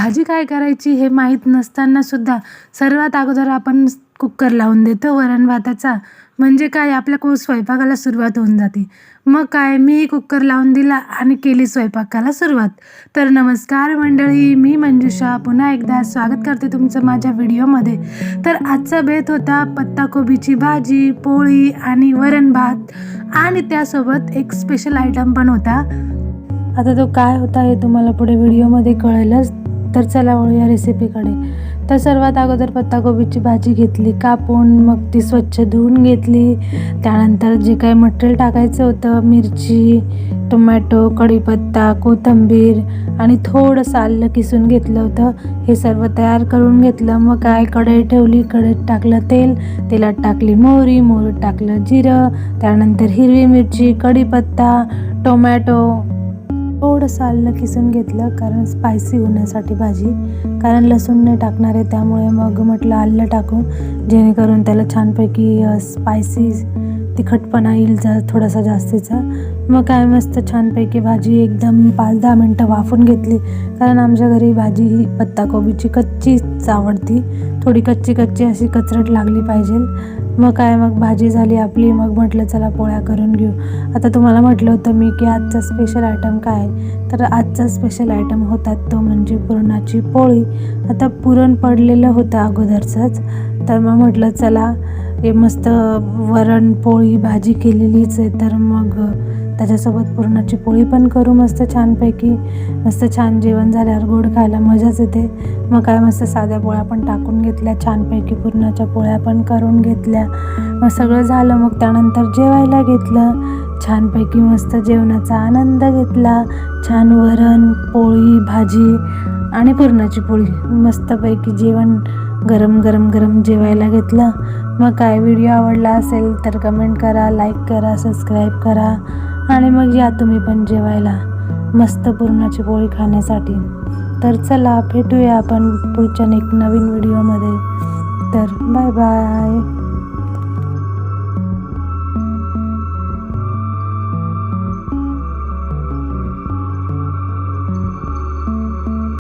भाजी काय करायची हे माहीत नसतानासुद्धा सर्वात अगोदर आपण कुकर लावून देतो वरण भाताचा. म्हणजे काय आपल्या स्वयंपाकाला सुरुवात होऊन जाते. मग काय मी कुकर लावून दिला आणि केली स्वयंपाकाला सुरुवात. तर नमस्कार मंडळी, मी मंजुषा पुन्हा एकदा स्वागत करते तुमचं माझ्या व्हिडिओमध्ये. तर आजचा बेत होता पत्ताकोबीची भाजी, पोळी आणि वरण भात आणि त्यासोबत एक स्पेशल आयटम पण होता. आता तो काय होता हे तुम्हाला पुढे व्हिडिओमध्ये कळेलच. तर चला वळूया रेसिपीकडे. तर सर्वात अगोदर पत्ताकोबीची भाजी घेतली कापून, मग ती स्वच्छ धुवून घेतली. त्यानंतर जे काही मटेरियल टाकायचं होतं, मिरची, टोमॅटो, कढीपत्ता, कोथिंबीर आणि थोडंसं आलं किसून घेतलं होतं, हे सर्व तयार करून घेतलं. मग काय कढई ठेवली, कढईत टाकलं तेल, तेलात टाकली मोहरी, मोहरीत टाकलं जिरं, त्यानंतर हिरवी मिरची, कढीपत्ता, टोमॅटो, थोडंसं आलं किसून घेतलं कारण स्पायसी होण्यासाठी भाजी, कारण लसूण नाही टाकणार आहे त्यामुळे मग म्हटलं आलं टाकू जेणेकरून त्याला छानपैकी स्पायसी तिखटपणा येईल थोडासा जास्तीचा. मग काय मस्त छानपैकी भाजी एकदम 5-10 मिनटं वाफून घेतली, कारण आमच्या घरी भाजी ही पत्ताकोबीची कच्चीच आवडती, थोडी कच्ची कच्ची अशी कचरट लागली पाहिजे. मग काय मग भाजी झाली आपली. मग म्हटलं चला पोळ्या करून घेऊ. आता तुम्हाला म्हटलं होतं मी की आजचा स्पेशल आयटम काय, तर आजचा स्पेशल आयटम होता तो म्हणजे पुरणाची पोळी. आता पुरण पडलेलं होतं अगोदरचंच, तर मग म्हटलं चला हे मस्त वरण पोळी भाजी केलेलीच आहे, तर मग त्याच्यासोबत पुरणाची पोळी पण करू मस्त छानपैकी. मस्त छान जेवण झाल्यावर गोड खायला मजाच येते. मग काय मस्त साध्या पोळ्या पण टाकून घेतल्या, छानपैकी पुरणाच्या पोळ्या पण करून घेतल्या. मग सगळं झालं, मग त्यानंतर जेवायला घेतलं. छानपैकी मस्त जेवणाचा आनंद घेतला. छान वरण पोळी भाजी आणि पुरणाची पोळी, मस्तपैकी जेवण गरम गरम गरम जेवायला घेतलं. मग काय व्हिडिओ आवडला असेल तर कमेंट करा, लाईक करा, सबस्क्राईब करा आणि मग या तुम्ही पण जेवायला मस्त पुरणाची पोळी खाण्यासाठी. तर चला भेटूया आपण पुढच्या एक नवीन व्हिडिओमध्ये. तर बाय बाय.